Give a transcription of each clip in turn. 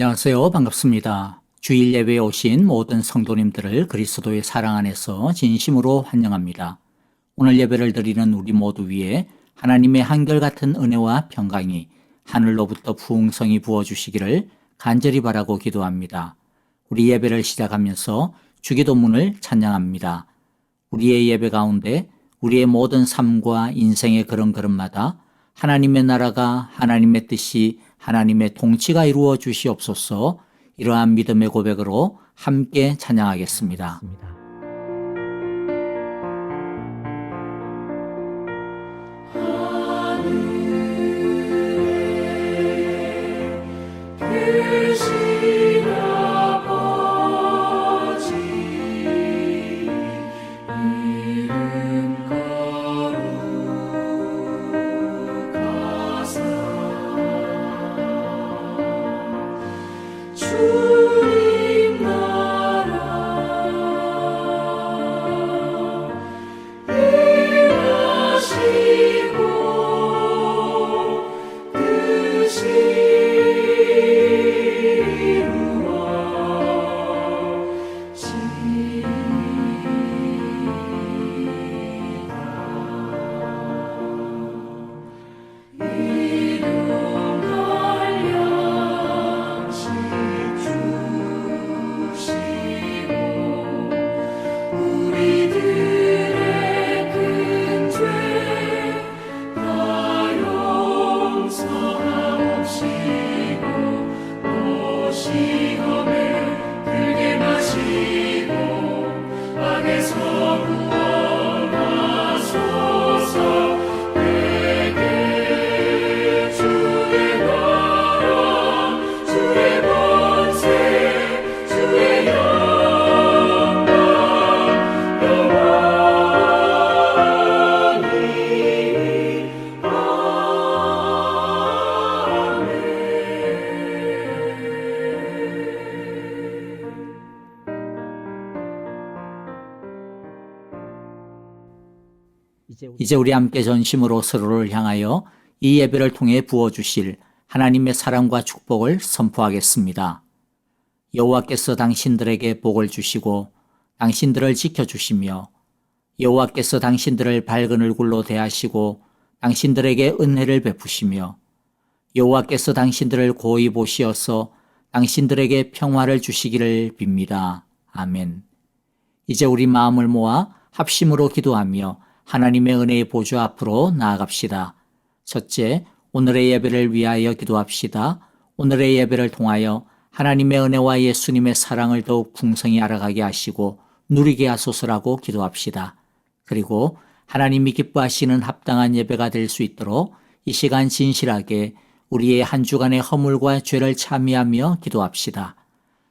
안녕하세요. 반갑습니다. 주일 예배에 오신 모든 성도님들을 그리스도의 사랑 안에서 진심으로 환영합니다. 오늘 예배를 드리는 우리 모두 위에 하나님의 한결같은 은혜와 평강이 하늘로부터 풍성히 부어주시기를 간절히 바라고 기도합니다. 우리 예배를 시작하면서 주기도문을 찬양합니다. 우리의 예배 가운데 우리의 모든 삶과 인생의 걸음걸음마다 하나님의 나라가, 하나님의 뜻이, 하나님의 통치가 이루어 주시옵소서. 이러한 믿음의 고백으로 함께 찬양하겠습니다. 이제 우리 함께 전심으로 서로를 향하여 이 예배를 통해 부어주실 하나님의 사랑과 축복을 선포하겠습니다. 여호와께서 당신들에게 복을 주시고 당신들을 지켜주시며 여호와께서 당신들을 밝은 얼굴로 대하시고 당신들에게 은혜를 베푸시며 여호와께서 당신들을 고이 보시어서 당신들에게 평화를 주시기를 빕니다. 아멘. 이제 우리 마음을 모아 합심으로 기도하며 하나님의 은혜의 보좌 앞으로 나아갑시다. 첫째, 오늘의 예배를 위하여 기도합시다. 오늘의 예배를 통하여 하나님의 은혜와 예수님의 사랑을 더욱 풍성히 알아가게 하시고 누리게 하소서라고 기도합시다. 그리고 하나님이 기뻐하시는 합당한 예배가 될 수 있도록 이 시간 진실하게 우리의 한 주간의 허물과 죄를 참여하며 기도합시다.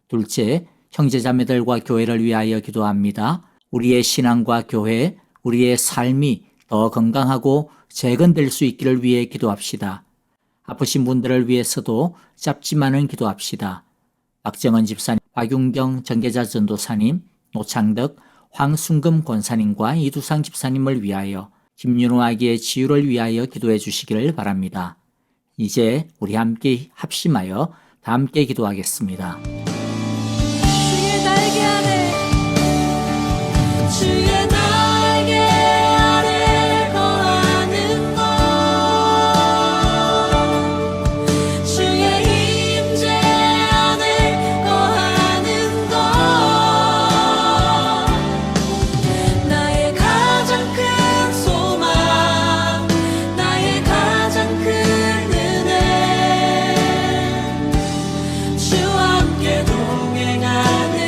둘째, 형제자매들과 교회를 위하여 기도합니다. 우리의 신앙과 교회, 우리의 삶이 더 건강하고 재건될 수 있기를 위해 기도합시다. 아프신 분들을 위해서도 짧지만은 기도합시다. 박정은 집사님, 박윤경 전계자 전도사님, 노창덕, 황순금 권사님과 이두상 집사님을 위하여 김윤호 아기의 치유를 위하여 기도해 주시기를 바랍니다. 이제 우리 함께 합심하여 다 함께 기도하겠습니다. 주의 날개 아래 주의 날개 아래 거하는 것 주의 임재 안에 거하는 것 나의 가장 큰 소망 나의 가장 큰 은혜 주와 함께 동행하는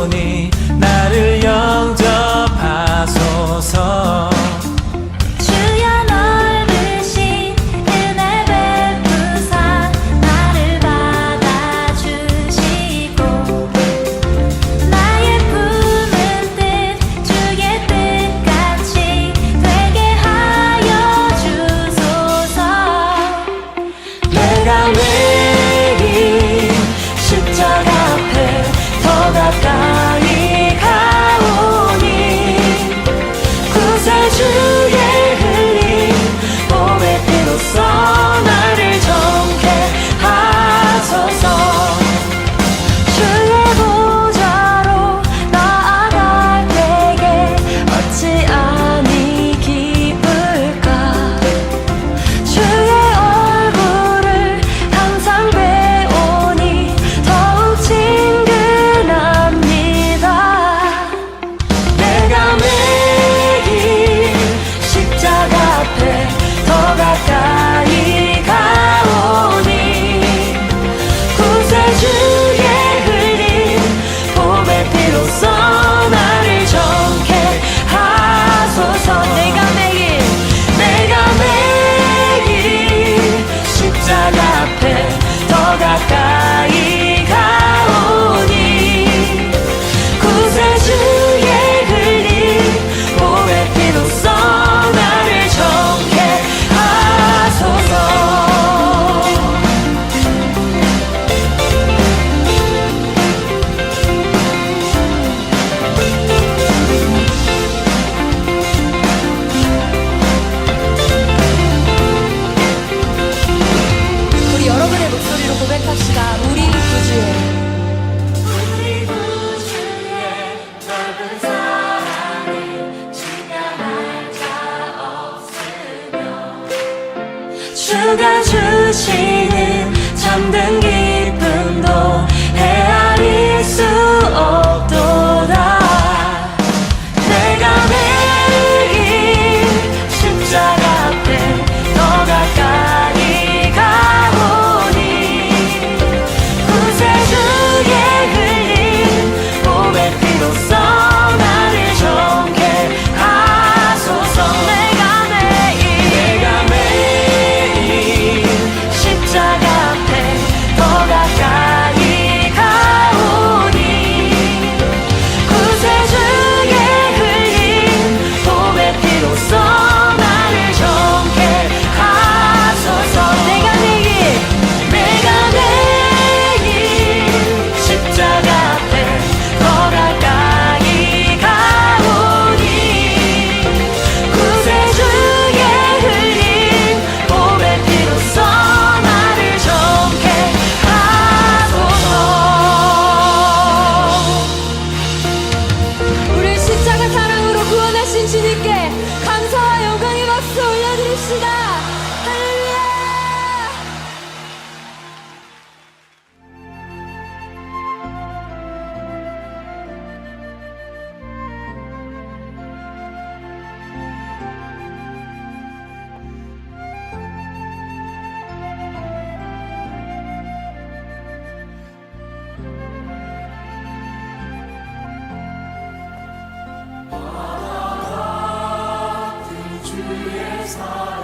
가오니 나를 영접하소서. 주여 넓으신 은혜 베푸사 나를 받아주시고 나의 품은 뜻 주의 뜻같이 되게 하여 주소서. 내가 매일 십자가 앞에 더 가까이 가오니 구세주의 흘린 몸의 피로써 나를 정케 하소서. 주의 보좌로 나아갈 때에 어찌 아니 기쁠까. 주의 얼굴을 항상 배우니 더욱 친근합니다. 내가 매일 십자가 앞에 더 가까이 가오니 구세주의 흘린 몸의 피로써 나를 정케 하소서. 내가 매일 십자가 앞에 더 가까이 가오니 구세주의 흘린 몸의 피로써 나를 정케 하소서. 우리 여러분의 목소리로 고백합시다. 우리 구주의 넓은 사랑을 지나갈 자 없으며 주가 주시는 잠든 기쁨도 헤아릴 수 없도다. 내가 매일 십자가 앞에 더 가까이 가오니 구세주의 흘린 몸의 피로써 나를 정케 하소서. 내가 매일 십자가 앞에 더 가까이 가오니 구세주의 흘린 몸의 피로써 나를 정케 하소서. 내가 매일 십자가 앞에 더 가까이 가오니 구세주의 흘린 몸의 피로써 나를 정케 하소서. 우리 십자가 사랑으로 구원하신 주님께 감사와 영광의 박수 올려드립시다. 할렐루야. 주의 사랑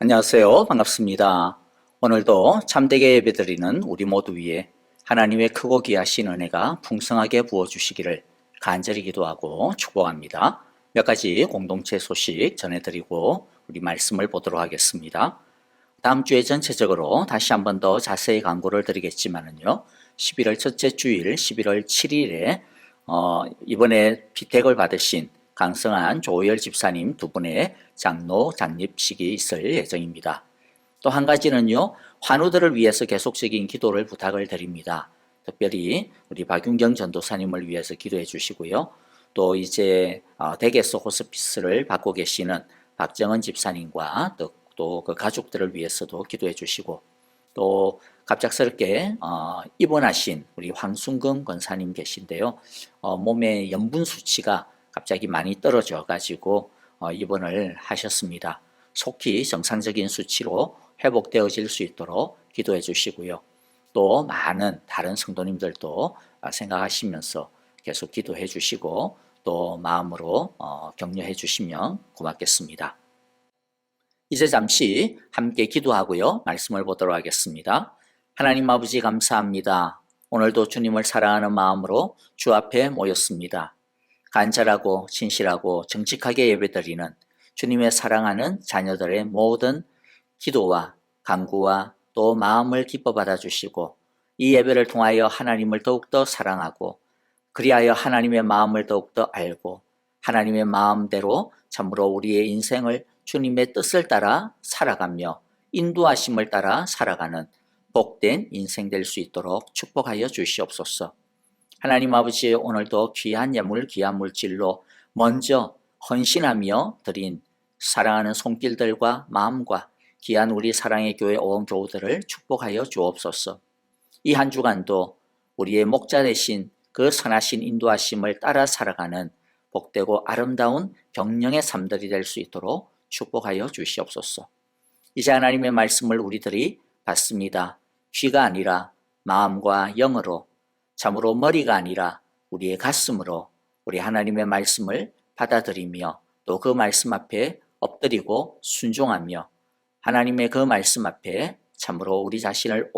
안녕하세요. 반갑습니다. 오늘도 참되게 예배드리는 우리 모두 위에 하나님의 크고 귀하신 은혜가 풍성하게 부어주시기를 간절히 기도하고 축복합니다. 몇 가지 공동체 소식 전해드리고 우리 말씀을 보도록 하겠습니다. 다음 주에 전체적으로 다시 한 번 더 자세히 강구를 드리겠지만은요, 11월 첫째 주일 11월 7일에 이번에 피택을 받으신 강성한 조호열 집사님 두 분의 장로 장립식이 있을 예정입니다. 또 한 가지는요, 환우들을 위해서 계속적인 기도를 부탁을 드립니다. 특별히 우리 박윤경 전도사님을 위해서 기도해 주시고요. 또 이제 댁에서 호스피스를 받고 계시는 박정은 집사님과 또 그 가족들을 위해서도 기도해 주시고, 또 갑작스럽게 입원하신 우리 황순금 권사님 계신데요. 몸의 염분 수치가 갑자기 많이 떨어져 가지고 입원을 하셨습니다. 속히 정상적인 수치로 회복되어질 수 있도록 기도해 주시고요. 또 많은 다른 성도님들도 생각하시면서 계속 기도해 주시고 또 마음으로 격려해 주시면 고맙겠습니다. 이제 잠시 함께 기도하고요. 말씀을 보도록 하겠습니다. 하나님 아버지 감사합니다. 오늘도 주님을 사랑하는 마음으로 주 앞에 모였습니다. 간절하고 진실하고 정직하게 예배드리는 주님의 사랑하는 자녀들의 모든 기도와 간구와 또 마음을 기뻐 받아주시고 이 예배를 통하여 하나님을 더욱더 사랑하고 그리하여 하나님의 마음을 더욱더 알고 하나님의 마음대로 참으로 우리의 인생을 주님의 뜻을 따라 살아가며 인도하심을 따라 살아가는 복된 인생 될 수 있도록 축복하여 주시옵소서. 하나님 아버지, 오늘도 귀한 예물, 귀한 물질로 먼저 헌신하며 드린 사랑하는 손길들과 마음과 귀한 우리 사랑의 교회 온 교우들을 축복하여 주옵소서. 이 한 주간도 우리의 목자 되신 그 선하신 인도하심을 따라 살아가는 복되고 아름다운 경영의 삶들이 될 수 있도록 축복하여 주시옵소서. 이제 하나님의 말씀을 우리들이 받습니다. 귀가 아니라 마음과 영으로, 참으로 머리가 아니라 우리의 가슴으로 우리 하나님의 말씀을 받아들이며 또 그 말씀 앞에 엎드리고 순종하며 하나님의 그 말씀 앞에 참으로 우리 자신을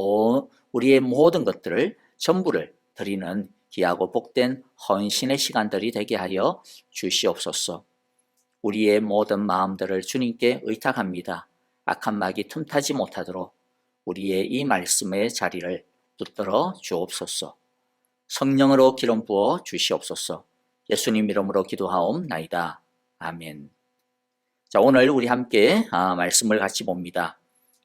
우리의 모든 것들을 전부를 드리는 귀하고 복된 헌신의 시간들이 되게 하여 주시옵소서. 우리의 모든 마음들을 주님께 의탁합니다. 악한 마귀 틈타지 못하도록 우리의 이 말씀의 자리를 붙들어 주옵소서. 성령으로 기름 부어 주시옵소서. 예수님 이름으로 기도하옵나이다. 아멘. 자, 오늘 우리 함께 말씀을 같이 봅니다.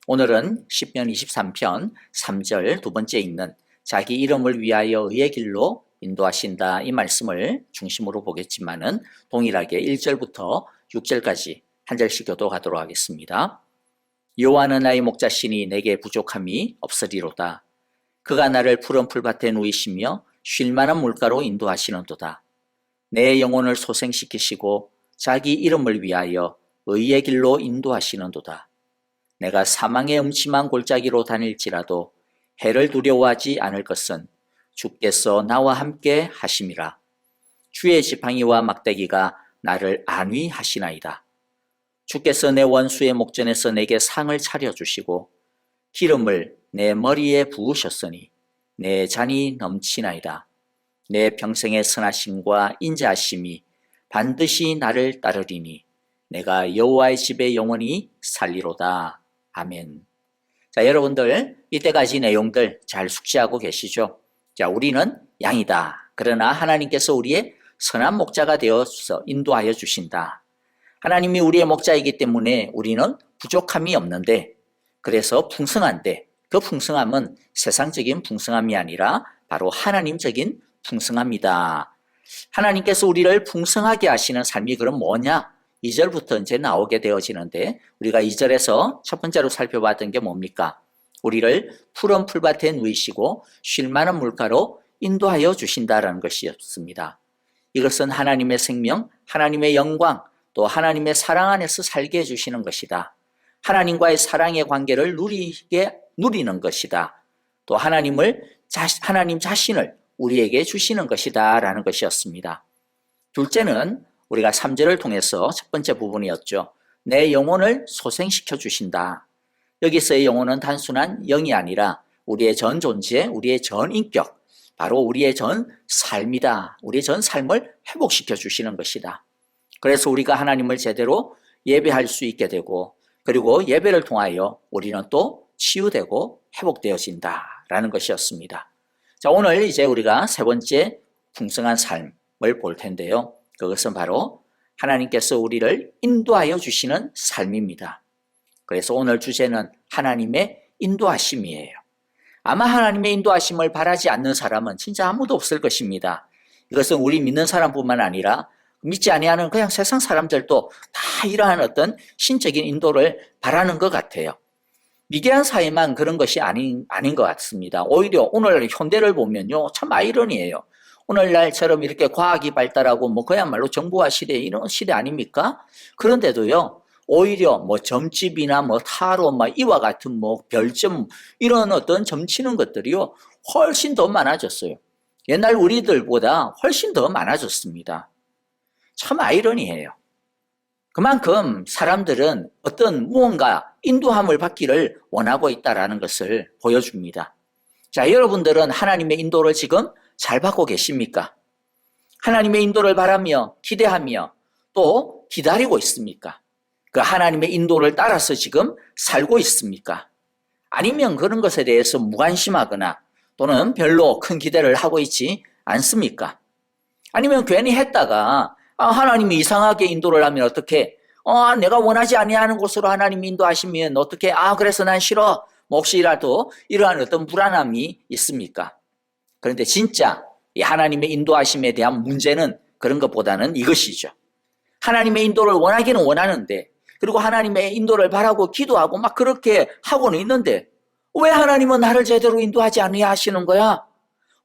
오늘은 시편 23편 3절 두 번째 있는 자기 이름을 위하여 의의 길로 인도하신다 이 말씀을 중심으로 보겠지만은 동일하게 1절부터 6절까지 한 절씩 교도하도록 하겠습니다. 여호와는 나의 목자시니 내게 부족함이 없으리로다. 그가 나를 푸른 풀밭에 누이시며 쉴만한 물가로 인도하시는도다. 내 영혼을 소생시키시고 자기 이름을 위하여 의의 길로 인도하시는도다. 내가 사망의 음침한 골짜기로 다닐지라도 해를 두려워하지 않을 것은 주께서 나와 함께 하심이라. 주의 지팡이와 막대기가 나를 안위하시나이다. 주께서 내 원수의 목전에서 내게 상을 차려주시고 기름을 내 머리에 부으셨으니 내 잔이 넘치나이다. 내 평생의 선하심과 인자하심이 반드시 나를 따르리니 내가 여호와의 집에 영원히 살리로다. 아멘. 자, 여러분들 이때까지 내용들 잘 숙지하고 계시죠? 자, 우리는 양이다. 그러나 하나님께서 우리의 선한 목자가 되어서 인도하여 주신다. 하나님이 우리의 목자이기 때문에 우리는 부족함이 없는데, 그래서 풍성한데, 그 풍성함은 세상적인 풍성함이 아니라 바로 하나님적인 풍성함이다. 하나님께서 우리를 풍성하게 하시는 삶이 그럼 뭐냐? 2절부터 이제 나오게 되어지는데, 우리가 2절에서 첫 번째로 살펴봤던 게 뭡니까? 우리를 푸른 풀밭에 누이시고 쉴만한 물가로 인도하여 주신다라는 것이었습니다. 이것은 하나님의 생명, 하나님의 영광, 또 하나님의 사랑 안에서 살게 해주시는 것이다. 하나님과의 사랑의 관계를 누리는 것이다. 또 하나님 자신을 우리에게 주시는 것이다 라는 것이었습니다. 둘째는 우리가 3절을 통해서 첫 번째 부분이었죠. 내 영혼을 소생시켜 주신다. 여기서의 영혼은 단순한 영이 아니라 우리의 전 존재, 우리의 전 인격, 바로 우리의 전 삶이다. 우리의 전 삶을 회복시켜 주시는 것이다. 그래서 우리가 하나님을 제대로 예배할 수 있게 되고, 그리고 예배를 통하여 우리는 또 치유되고 회복되어진다라는 것이었습니다. 자, 오늘 이제 우리가 세 번째 풍성한 삶을 볼 텐데요. 그것은 바로 하나님께서 우리를 인도하여 주시는 삶입니다. 그래서 오늘 주제는 하나님의 인도하심이에요. 아마 하나님의 인도하심을 바라지 않는 사람은 진짜 아무도 없을 것입니다. 이것은 우리 믿는 사람뿐만 아니라 믿지 아니하는 그냥 세상 사람들도 다 이러한 어떤 신적인 인도를 바라는 것 같아요. 미개한 사회만 그런 것이 아닌 것 같습니다. 오히려 오늘 현대를 보면요, 참 아이러니해요. 오늘날처럼 이렇게 과학이 발달하고 뭐 그야말로 정보화 시대, 이런 시대 아닙니까? 그런데도요, 오히려 뭐 점집이나 뭐 타로 이와 같은 별점 이런 어떤 점치는 것들이요, 훨씬 더 많아졌어요. 옛날 우리들보다 훨씬 더 많아졌습니다. 참 아이러니해요. 그만큼 사람들은 어떤 무언가 인도함을 받기를 원하고 있다는 것을 보여줍니다. 자, 여러분들은 하나님의 인도를 지금 잘 받고 계십니까? 하나님의 인도를 바라며 기대하며 또 기다리고 있습니까? 그 하나님의 인도를 따라서 지금 살고 있습니까? 아니면 그런 것에 대해서 무관심하거나 또는 별로 큰 기대를 하고 있지 않습니까? 아니면 괜히 했다가 하나님이 이상하게 인도를 하면 어떻게? 내가 원하지 아니하는 곳으로 하나님이 인도하시면 어떻게? 그래서 난 싫어. 혹시라도 이러한 어떤 불안함이 있습니까? 그런데 진짜 이 하나님의 인도하심에 대한 문제는 그런 것보다는 이것이죠. 하나님의 인도를 원하기는 원하는데, 그리고 하나님의 인도를 바라고 기도하고 막 그렇게 하고는 있는데, 왜 하나님은 나를 제대로 인도하지 아니하시는 거야?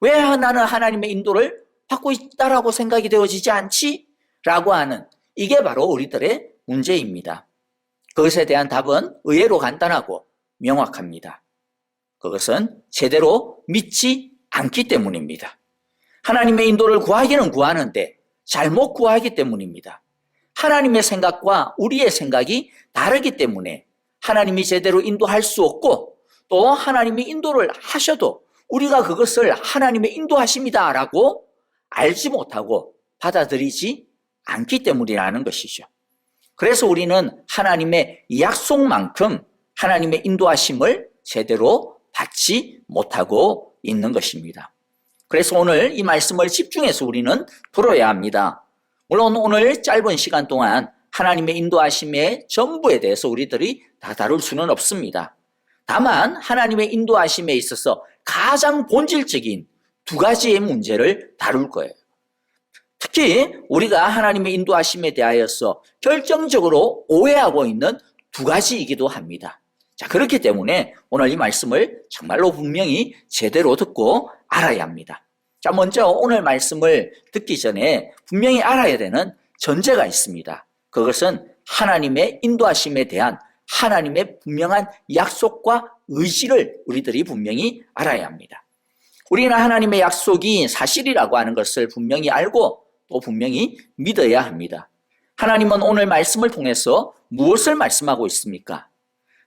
왜 나는 하나님의 인도를 받고 있다라고 생각이 되어지지 않지? 라고 하는, 이게 바로 우리들의 문제입니다. 그것에 대한 답은 의외로 간단하고 명확합니다. 그것은 제대로 믿지 않기 때문입니다. 하나님의 인도를 구하기는 구하는데 잘못 구하기 때문입니다. 하나님의 생각과 우리의 생각이 다르기 때문에 하나님이 제대로 인도할 수 없고, 또 하나님이 인도를 하셔도 우리가 그것을 하나님의 인도하심이다라고 알지 못하고 받아들이지 않기 때문이라는 것이죠. 그래서 우리는 하나님의 약속만큼 하나님의 인도하심을 제대로 받지 못하고 있는 것입니다. 그래서 오늘 이 말씀을 집중해서 우리는 풀어야 합니다. 물론 오늘 짧은 시간 동안 하나님의 인도하심의 전부에 대해서 우리들이 다 다룰 수는 없습니다. 다만 하나님의 인도하심에 있어서 가장 본질적인 두 가지의 문제를 다룰 거예요. 특히 우리가 하나님의 인도하심에 대하여서 결정적으로 오해하고 있는 두 가지이기도 합니다. 자, 그렇기 때문에 오늘 이 말씀을 정말로 분명히 제대로 듣고 알아야 합니다. 자, 먼저 오늘 말씀을 듣기 전에 분명히 알아야 되는 전제가 있습니다. 그것은 하나님의 인도하심에 대한 하나님의 분명한 약속과 의지를 우리들이 분명히 알아야 합니다. 우리는 하나님의 약속이 사실이라고 하는 것을 분명히 알고 또 분명히 믿어야 합니다. 하나님은 오늘 말씀을 통해서 무엇을 말씀하고 있습니까?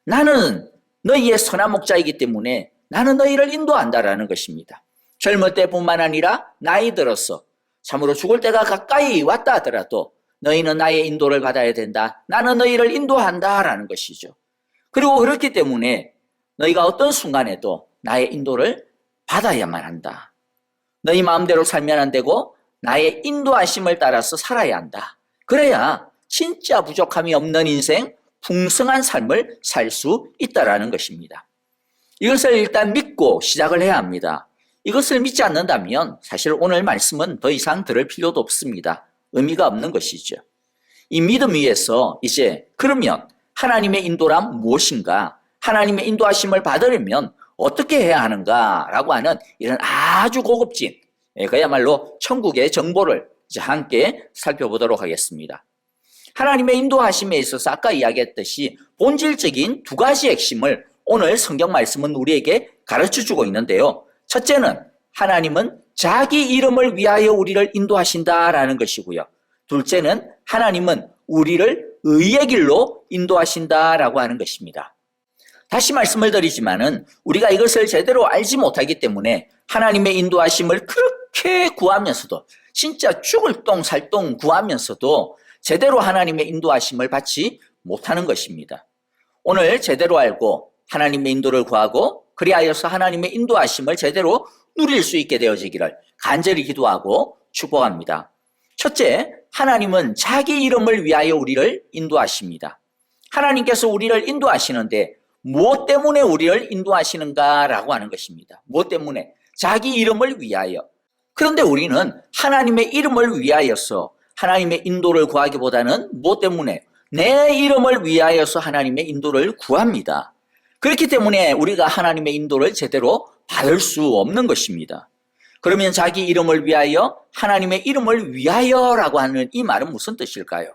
나는 너희의 선한 목자이기 때문에 나는 너희를 인도한다라는 것입니다. 젊을 때뿐만 아니라 나이 들어서 참으로 죽을 때가 가까이 왔다 하더라도 너희는 나의 인도를 받아야 된다. 나는 너희를 인도한다라는 것이죠. 그리고 그렇기 때문에 너희가 어떤 순간에도 나의 인도를 받아야만 한다. 너희 마음대로 살면 안 되고 나의 인도하심을 따라서 살아야 한다. 그래야 진짜 부족함이 없는 인생, 풍성한 삶을 살 수 있다라는 것입니다. 이것을 일단 믿고 시작을 해야 합니다. 이것을 믿지 않는다면 사실 오늘 말씀은 더 이상 들을 필요도 없습니다. 의미가 없는 것이죠. 이 믿음 위에서 이제 그러면 하나님의 인도란 무엇인가? 하나님의 인도하심을 받으려면 어떻게 해야 하는가라고 하는 이런 아주 고급진, 그야말로 천국의 정보를 이제 함께 살펴보도록 하겠습니다. 하나님의 인도하심에 있어서 아까 이야기했듯이 본질적인 두 가지 핵심을 오늘 성경 말씀은 우리에게 가르쳐주고 있는데요. 첫째는 하나님은 자기 이름을 위하여 우리를 인도하신다라는 것이고요. 둘째는 하나님은 우리를 의의 길로 인도하신다라고 하는 것입니다. 다시 말씀을 드리지만은 우리가 이것을 제대로 알지 못하기 때문에 하나님의 인도하심을 그렇게 구하면서도 진짜 죽을 똥 살 똥 구하면서도 제대로 하나님의 인도하심을 받지 못하는 것입니다. 오늘 제대로 알고 하나님의 인도를 구하고 그리하여서 하나님의 인도하심을 제대로 누릴 수 있게 되어지기를 간절히 기도하고 축복합니다. 첫째, 하나님은 자기 이름을 위하여 우리를 인도하십니다. 하나님께서 우리를 인도하시는데 무엇 때문에 우리를 인도하시는가라고 하는 것입니다. 무엇 때문에? 자기 이름을 위하여. 그런데 우리는 하나님의 이름을 위하여서 하나님의 인도를 구하기보다는 무엇 때문에? 내 이름을 위하여서 하나님의 인도를 구합니다. 그렇기 때문에 우리가 하나님의 인도를 제대로 받을 수 없는 것입니다. 그러면 자기 이름을 위하여, 하나님의 이름을 위하여라고 하는 이 말은 무슨 뜻일까요?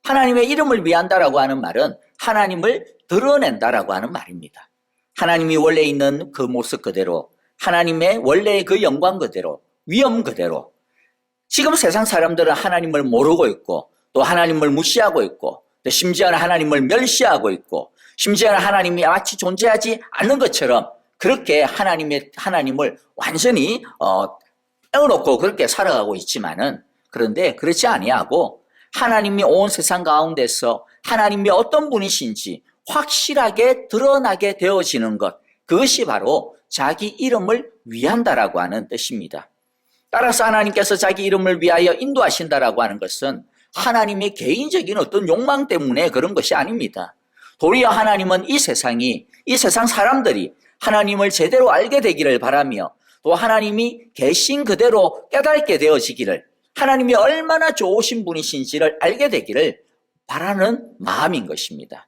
하나님의 이름을 위한다라고 하는 말은 하나님을 드러낸다라고 하는 말입니다. 하나님이 원래 있는 그 모습 그대로, 하나님의 원래의 그 영광 그대로, 위엄 그대로. 지금 세상 사람들은 하나님을 모르고 있고 또 하나님을 무시하고 있고 또 심지어는 하나님을 멸시하고 있고 심지어는 하나님이 마치 존재하지 않는 것처럼 그렇게 하나님을 완전히 떼어놓고 그렇게 살아가고 있지만은, 그런데 그렇지 아니하고 하나님이 온 세상 가운데서 하나님이 어떤 분이신지 확실하게 드러나게 되어지는 것, 그것이 바로 자기 이름을 위한다라고 하는 뜻입니다. 따라서 하나님께서 자기 이름을 위하여 인도하신다라고 하는 것은 하나님의 개인적인 어떤 욕망 때문에 그런 것이 아닙니다. 도리어 하나님은 이 세상 사람들이 하나님을 제대로 알게 되기를 바라며 또 하나님이 계신 그대로 깨닫게 되어지기를, 하나님이 얼마나 좋으신 분이신지를 알게 되기를 바라는 마음인 것입니다.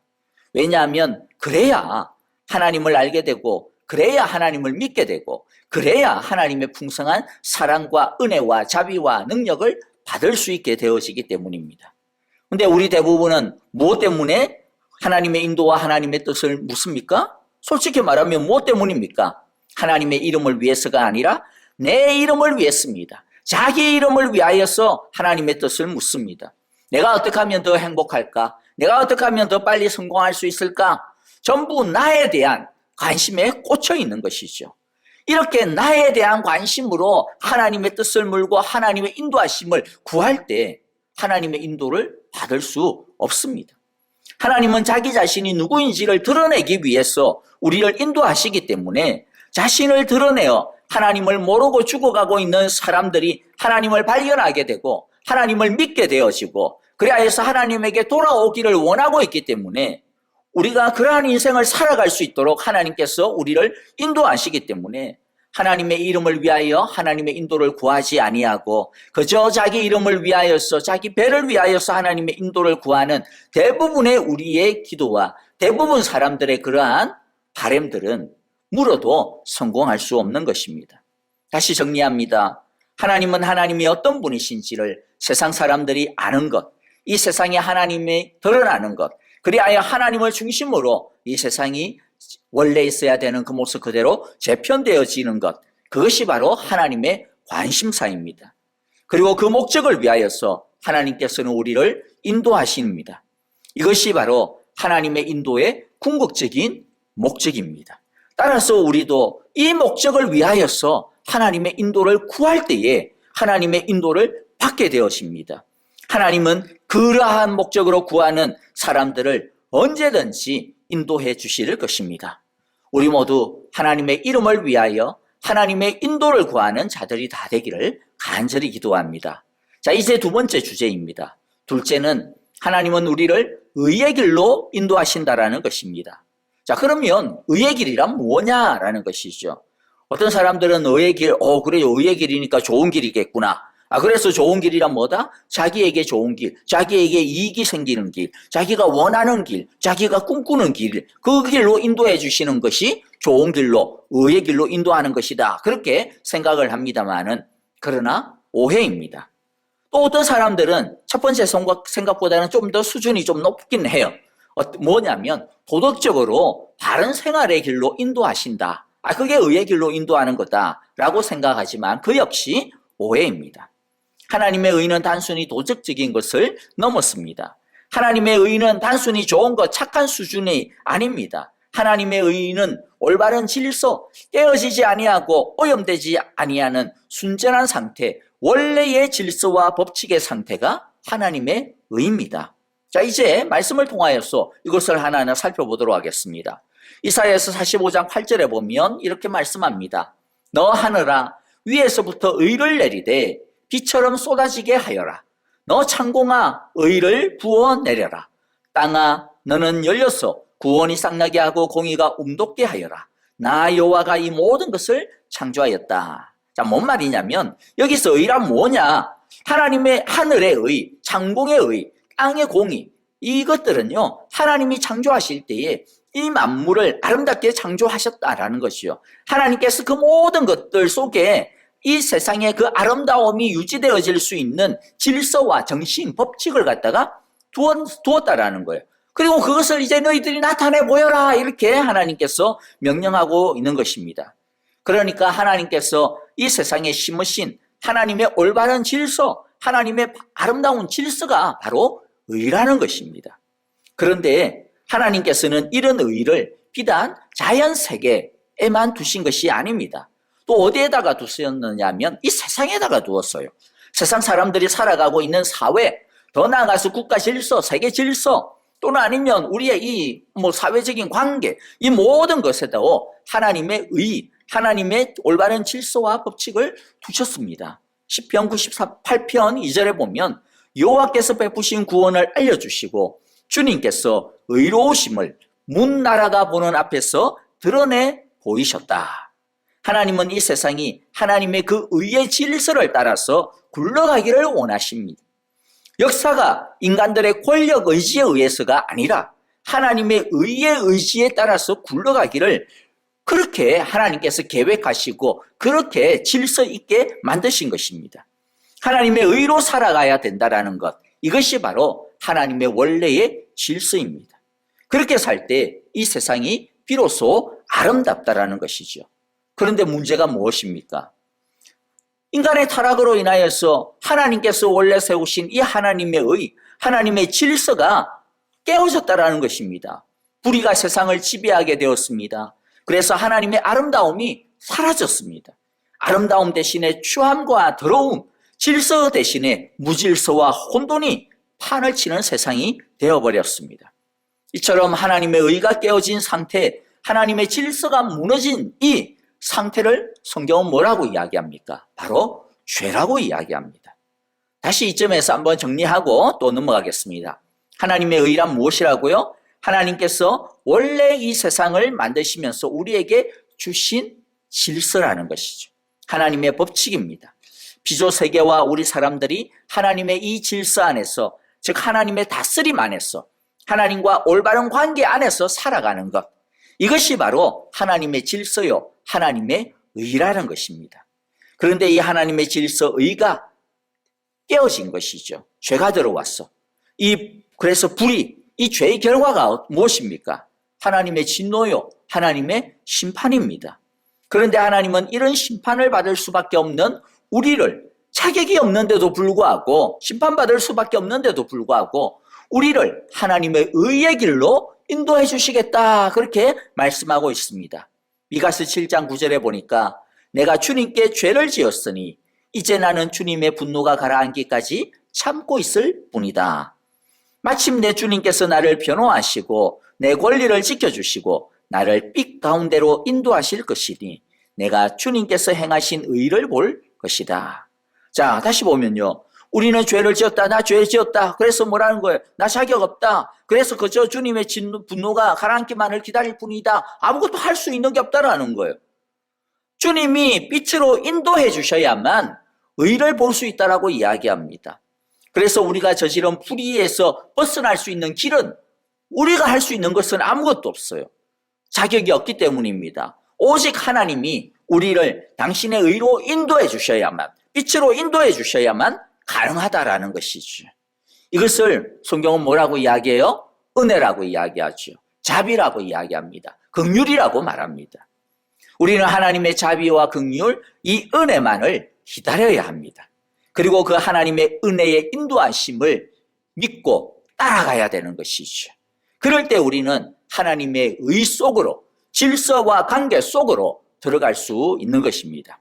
왜냐하면 그래야 하나님을 알게 되고 그래야 하나님을 믿게 되고 그래야 하나님의 풍성한 사랑과 은혜와 자비와 능력을 받을 수 있게 되어지기 때문입니다. 그런데 우리 대부분은 무엇 때문에 하나님의 인도와 하나님의 뜻을 묻습니까? 솔직히 말하면 무엇 때문입니까? 하나님의 이름을 위해서가 아니라 내 이름을 위해서입니다. 자기 이름을 위하여서 하나님의 뜻을 묻습니다. 내가 어떻게 하면 더 행복할까? 내가 어떻게 하면 더 빨리 성공할 수 있을까? 전부 나에 대한 관심에 꽂혀 있는 것이죠. 이렇게 나에 대한 관심으로 하나님의 뜻을 물고 하나님의 인도하심을 구할 때 하나님의 인도를 받을 수 없습니다. 하나님은 자기 자신이 누구인지를 드러내기 위해서 우리를 인도하시기 때문에 자신을 드러내어 하나님을 모르고 죽어가고 있는 사람들이 하나님을 발견하게 되고 하나님을 믿게 되어지고 그래서 하나님에게 돌아오기를 원하고 있기 때문에 우리가 그러한 인생을 살아갈 수 있도록 하나님께서 우리를 인도하시기 때문에 하나님의 이름을 위하여 하나님의 인도를 구하지 아니하고 그저 자기 이름을 위하여서 자기 배를 위하여서 하나님의 인도를 구하는 대부분의 우리의 기도와 대부분 사람들의 그러한 바램들은 물어도 성공할 수 없는 것입니다. 다시 정리합니다. 하나님은 하나님이 어떤 분이신지를 세상 사람들이 아는 것, 이 세상에 하나님이 드러나는 것, 그리하여 하나님을 중심으로 이 세상이 원래 있어야 되는 그 모습 그대로 재편되어지는 것, 그것이 바로 하나님의 관심사입니다. 그리고 그 목적을 위하여서 하나님께서는 우리를 인도하십니다. 이것이 바로 하나님의 인도의 궁극적인 목적입니다. 따라서 우리도 이 목적을 위하여서 하나님의 인도를 구할 때에 하나님의 인도를 받게 되어집니다. 하나님은 그러한 목적으로 구하는 사람들을 언제든지 인도해 주실 것입니다. 우리 모두 하나님의 이름을 위하여 하나님의 인도를 구하는 자들이 다 되기를 간절히 기도합니다. 자, 이제 두 번째 주제입니다. 둘째는 하나님은 우리를 의의 길로 인도하신다라는 것입니다. 자, 그러면 의의 길이란 뭐냐라는 것이죠. 어떤 사람들은 의의 길, 그래, 의의 길이니까 좋은 길이겠구나. 그래서 좋은 길이란 뭐다? 자기에게 좋은 길, 자기에게 이익이 생기는 길, 자기가 원하는 길, 자기가 꿈꾸는 길, 그 길로 인도해 주시는 것이 좋은 길로, 의의 길로 인도하는 것이다. 그렇게 생각을 합니다만은, 그러나 오해입니다. 또 어떤 사람들은 첫 번째 생각보다는 좀 더 수준이 좀 높긴 해요. 뭐냐면, 도덕적으로 바른 생활의 길로 인도하신다. 그게 의의 길로 인도하는 거다라고 생각하지만 그 역시 오해입니다. 하나님의 의는 단순히 도덕적인 것을 넘었습니다. 하나님의 의는 단순히 좋은 것, 착한 수준이 아닙니다. 하나님의 의는 올바른 질서, 깨어지지 아니하고 오염되지 아니하는 순전한 상태, 원래의 질서와 법칙의 상태가 하나님의 의입니다. 자, 이제 말씀을 통하여서 이것을 하나하나 살펴보도록 하겠습니다. 이사야서 45장 8절에 보면 이렇게 말씀합니다. 너 하늘아 위에서부터 의를 내리되 비처럼 쏟아지게 하여라. 너 창공아 의를 부어내려라. 땅아 너는 열려서 구원이 쌍나게 하고 공의가 움돋게 하여라. 나 여호와가 이 모든 것을 창조하였다. 자, 뭔 말이냐면 여기서 의란 뭐냐? 하나님의 하늘의 의, 창공의 의, 땅의 공의, 이것들은요 하나님이 창조하실 때에 이 만물을 아름답게 창조하셨다라는 것이요. 하나님께서 그 모든 것들 속에 이 세상의 그 아름다움이 유지되어질 수 있는 질서와 정신, 법칙을 갖다가 두었다라는 거예요. 그리고 그것을 이제 너희들이 나타내 보여라 이렇게 하나님께서 명령하고 있는 것입니다. 그러니까 하나님께서 이 세상에 심으신 하나님의 올바른 질서, 하나님의 아름다운 질서가 바로 의라는 것입니다. 그런데 하나님께서는 이런 의를 비단 자연 세계에만 두신 것이 아닙니다. 또 어디에다가 두셨느냐면 이 세상에다가 두었어요. 세상 사람들이 살아가고 있는 사회, 더 나아가서 국가 질서, 세계 질서, 또는 아니면 우리의 이 사회적인 관계, 이 모든 것에도 하나님의 의, 하나님의 올바른 질서와 법칙을 두셨습니다. 시편 98편 2절에 보면 여호와께서 베푸신 구원을 알려주시고 주님께서 의로우심을 문 나라가 보는 앞에서 드러내 보이셨다. 하나님은 이 세상이 하나님의 그 의의 질서를 따라서 굴러가기를 원하십니다. 역사가 인간들의 권력 의지에 의해서가 아니라 하나님의 의의 의지에 따라서 굴러가기를 그렇게 하나님께서 계획하시고 그렇게 질서 있게 만드신 것입니다. 하나님의 의로 살아가야 된다는 것, 이것이 바로 하나님의 원래의 질서입니다. 그렇게 살 때 이 세상이 비로소 아름답다라는 것이죠. 그런데 문제가 무엇입니까? 인간의 타락으로 인하여서 하나님께서 원래 세우신 이 하나님의 의, 하나님의 질서가 깨어졌다라는 것입니다. 불의가 세상을 지배하게 되었습니다. 그래서 하나님의 아름다움이 사라졌습니다. 아름다움 대신에 추함과 더러움, 질서 대신에 무질서와 혼돈이 판을 치는 세상이 되어버렸습니다. 이처럼 하나님의 의가 깨어진 상태, 하나님의 질서가 무너진 이 상태를 성경은 뭐라고 이야기합니까? 바로 죄라고 이야기합니다. 다시 이점에서 한번 정리하고 또 넘어가겠습니다. 하나님의 의란 무엇이라고요? 하나님께서 원래 이 세상을 만드시면서 우리에게 주신 질서라는 것이죠. 하나님의 법칙입니다. 피조세계와 우리 사람들이 하나님의 이 질서 안에서, 즉 하나님의 다스림 안에서, 하나님과 올바른 관계 안에서 살아가는 것, 이것이 바로 하나님의 질서요, 하나님의 의라는 것입니다. 그런데 이 하나님의 질서, 의가 깨어진 것이죠. 죄가 들어왔어. 그래서 불의, 이 죄의 결과가 무엇입니까? 하나님의 진노요, 하나님의 심판입니다. 그런데 하나님은 이런 심판을 받을 수밖에 없는 우리를, 자격이 없는데도 불구하고, 심판받을 수밖에 없는데도 불구하고 우리를 하나님의 의의 길로 인도해 주시겠다, 그렇게 말씀하고 있습니다. 미가서 7장 9절에 보니까 내가 주님께 죄를 지었으니 이제 나는 주님의 분노가 가라앉기까지 참고 있을 뿐이다. 마침내 주님께서 나를 변호하시고 내 권리를 지켜주시고 나를 빛 가운데로 인도하실 것이니 내가 주님께서 행하신 의를 볼 것이다. 자, 다시 보면요, 우리는 죄를 지었다, 나 죄 지었다, 그래서 뭐라는 거예요? 나 자격 없다, 그래서 그저 주님의 분노가 가라앉기만을 기다릴 뿐이다, 아무것도 할 수 있는 게 없다라는 거예요. 주님이 빛으로 인도해 주셔야만 의를 볼 수 있다라고 이야기합니다. 그래서 우리가 저지른 불의에서 벗어날 수 있는 길은, 우리가 할 수 있는 것은 아무것도 없어요. 자격이 없기 때문입니다. 오직 하나님이 우리를 당신의 의로 인도해 주셔야만, 빛으로 인도해 주셔야만 가능하다라는 것이죠. 이것을 성경은 뭐라고 이야기해요? 은혜라고 이야기하죠. 자비라고 이야기합니다. 긍휼이라고 말합니다. 우리는 하나님의 자비와 긍휼, 이 은혜만을 기다려야 합니다. 그리고 그 하나님의 은혜의 인도하심을 믿고 따라가야 되는 것이죠. 그럴 때 우리는 하나님의 의 속으로, 질서와 관계 속으로 들어갈 수 있는 것입니다.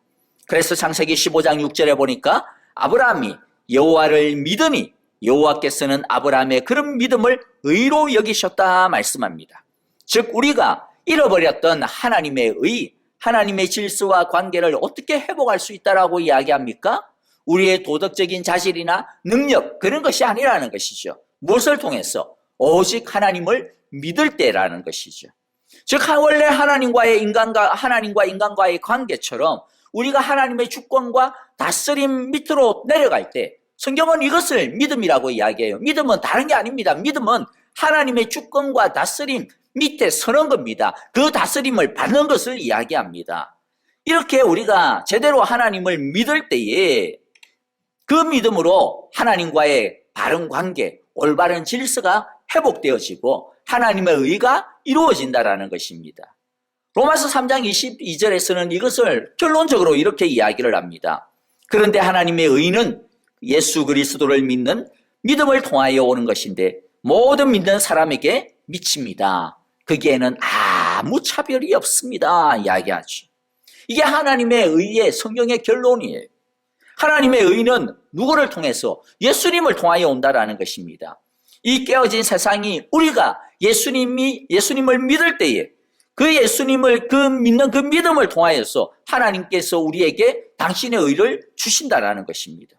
그래서 창세기 15장 6절에 보니까 아브라함이 여호와를 믿으니 여호와께서는 아브라함의 그런 믿음을 의로 여기셨다 말씀합니다. 즉 우리가 잃어버렸던 하나님의 의, 하나님의 질서와 관계를 어떻게 회복할 수 있다라고 이야기합니까? 우리의 도덕적인 자질이나 능력, 그런 것이 아니라는 것이죠. 무엇을 통해서? 오직 하나님을 믿을 때라는 것이죠. 즉 원래 하나님과 인간과의 관계처럼 우리가 하나님의 주권과 다스림 밑으로 내려갈 때 성경은 이것을 믿음이라고 이야기해요. 믿음은 다른 게 아닙니다. 믿음은 하나님의 주권과 다스림 밑에 서는 겁니다. 그 다스림을 받는 것을 이야기합니다. 이렇게 우리가 제대로 하나님을 믿을 때에 그 믿음으로 하나님과의 바른 관계, 올바른 질서가 회복되어지고 하나님의 의가 이루어진다는 것입니다. 로마서 3장 22절에서는 이것을 결론적으로 이렇게 이야기를 합니다. 그런데 하나님의 의는 예수 그리스도를 믿는 믿음을 통하여 오는 것인데 모든 믿는 사람에게 미칩니다. 거기에는 아무 차별이 없습니다. 이야기하죠. 이게 하나님의 의의 성경의 결론이에요. 하나님의 의는 누구를 통해서? 예수님을 통하여 온다라는 것입니다. 이 깨어진 세상이 우리가 예수님을 믿을 때에 그 예수님을 믿는 그 믿음을 통하여서 하나님께서 우리에게 당신의 의를 주신다라는 것입니다.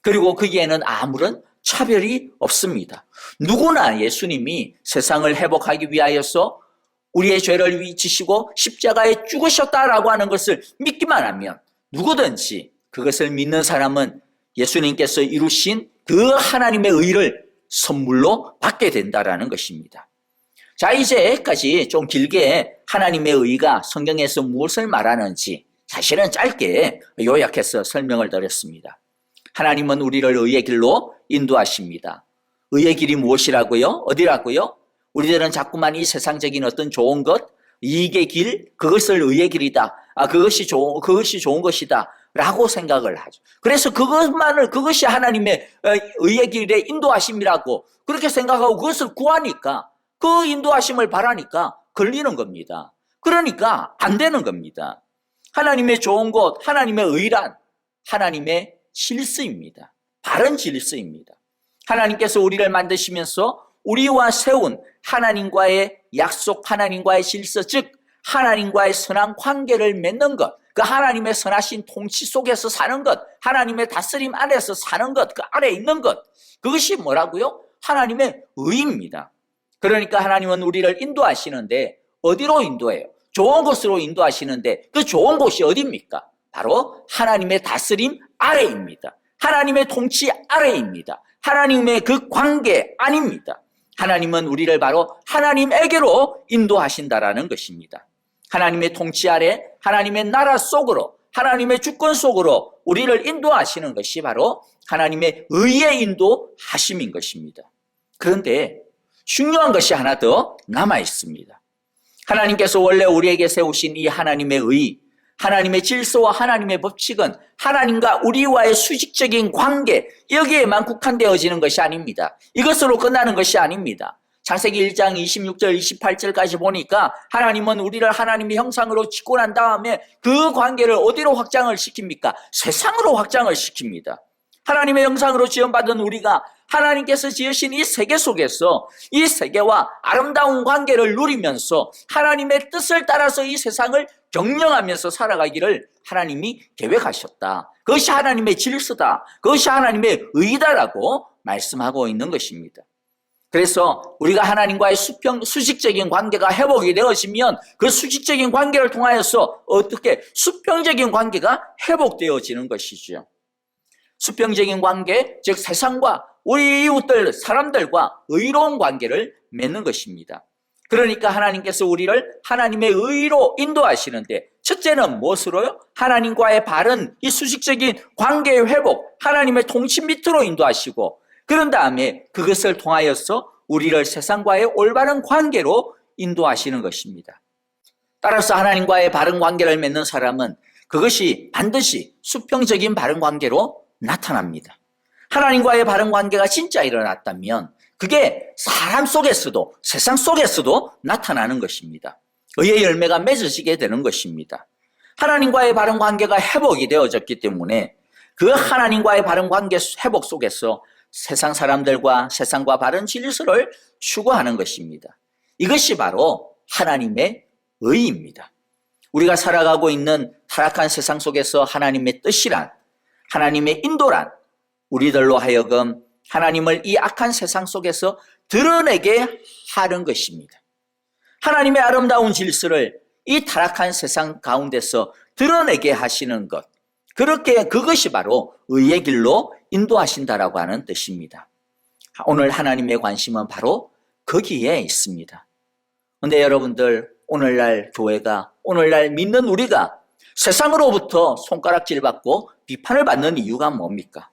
그리고 거기에는 아무런 차별이 없습니다. 누구나 예수님이 세상을 회복하기 위하여서 우리의 죄를 지시고 십자가에 죽으셨다라고 하는 것을 믿기만 하면 누구든지 그것을 믿는 사람은 예수님께서 이루신 그 하나님의 의를 선물로 받게 된다라는 것입니다. 자, 이제까지 좀 길게 하나님의 의가 성경에서 무엇을 말하는지 사실은 짧게 요약해서 설명을 드렸습니다. 하나님은 우리를 의의 길로 인도하십니다. 의의 길이 무엇이라고요? 어디라고요? 우리들은 자꾸만 이 세상적인 어떤 좋은 것, 이익의 길, 그것을 의의 길이다. 그것이 좋은 것이다. 라고 생각을 하죠. 그래서 그것이 하나님의 의의 길의 인도하심이라고 그렇게 생각하고 그것을 구하니까 그 인도하심을 바라니까 걸리는 겁니다. 그러니까 안 되는 겁니다. 하나님의 좋은 것, 하나님의 의란 하나님의 질서입니다. 바른 질서입니다. 하나님께서 우리를 만드시면서 우리와 세운 하나님과의 약속, 하나님과의 질서, 즉 하나님과의 선한 관계를 맺는 것, 그 하나님의 선하신 통치 속에서 사는 것, 하나님의 다스림 안에서 사는 것, 그 안에 있는 것, 그것이 뭐라고요? 하나님의 의입니다. 그러니까 하나님은 우리를 인도하시는데 어디로 인도해요? 좋은 곳으로 인도하시는데 그 좋은 곳이 어디입니까? 바로 하나님의 다스림 아래입니다. 하나님의 통치 아래입니다. 하나님의 그 관계 아닙니다. 하나님은 우리를 바로 하나님에게로 인도하신다라는 것입니다. 하나님의 통치 아래, 하나님의 나라 속으로, 하나님의 주권 속으로 우리를 인도하시는 것이 바로 하나님의 의의 인도하심인 것입니다. 그런데 중요한 것이 하나 더 남아 있습니다. 하나님께서 원래 우리에게 세우신 이 하나님의 의, 하나님의 질서와 하나님의 법칙은 하나님과 우리와의 수직적인 관계, 여기에만 국한되어지는 것이 아닙니다. 이것으로 끝나는 것이 아닙니다. 창세기 1장 26절 28절까지 보니까 하나님은 우리를 하나님의 형상으로 짓고 난 다음에 그 관계를 어디로 확장을 시킵니까? 세상으로 확장을 시킵니다. 하나님의 형상으로 지음받은 우리가 하나님께서 지으신 이 세계 속에서 이 세계와 아름다운 관계를 누리면서 하나님의 뜻을 따라서 이 세상을 경영하면서 살아가기를 하나님이 계획하셨다. 그것이 하나님의 질서다. 그것이 하나님의 의다라고 말씀하고 있는 것입니다. 그래서 우리가 하나님과의 수직적인 관계가 회복이 되어지면 그 수직적인 관계를 통하여서 어떻게 수평적인 관계가 회복되어지는 것이죠. 수평적인 관계, 즉 세상과 우리 이웃들, 사람들과 의로운 관계를 맺는 것입니다. 그러니까 하나님께서 우리를 하나님의 의로 인도하시는데 첫째는 무엇으로요? 하나님과의 바른 이 수직적인 관계의 회복, 하나님의 통치 밑으로 인도하시고 그런 다음에 그것을 통하여서 우리를 세상과의 올바른 관계로 인도하시는 것입니다. 따라서 하나님과의 바른 관계를 맺는 사람은 그것이 반드시 수평적인 바른 관계로 나타납니다. 하나님과의 바른 관계가 진짜 일어났다면 그게 사람 속에서도 세상 속에서도 나타나는 것입니다. 의의 열매가 맺어지게 되는 것입니다. 하나님과의 바른 관계가 회복이 되어졌기 때문에 그 하나님과의 바른 관계 회복 속에서 세상 사람들과 세상과 바른 질서를 추구하는 것입니다. 이것이 바로 하나님의 의입니다. 우리가 살아가고 있는 타락한 세상 속에서 하나님의 뜻이란, 하나님의 인도란 우리들로 하여금 하나님을 이 악한 세상 속에서 드러내게 하는 것입니다. 하나님의 아름다운 질서를 이 타락한 세상 가운데서 드러내게 하시는 것, 그것이 바로 의의 길로 인도하신다라고 하는 뜻입니다. 오늘 하나님의 관심은 바로 거기에 있습니다. 그런데 여러분들, 오늘날 교회가, 오늘날 믿는 우리가 세상으로부터 손가락질 받고 비판을 받는 이유가 뭡니까?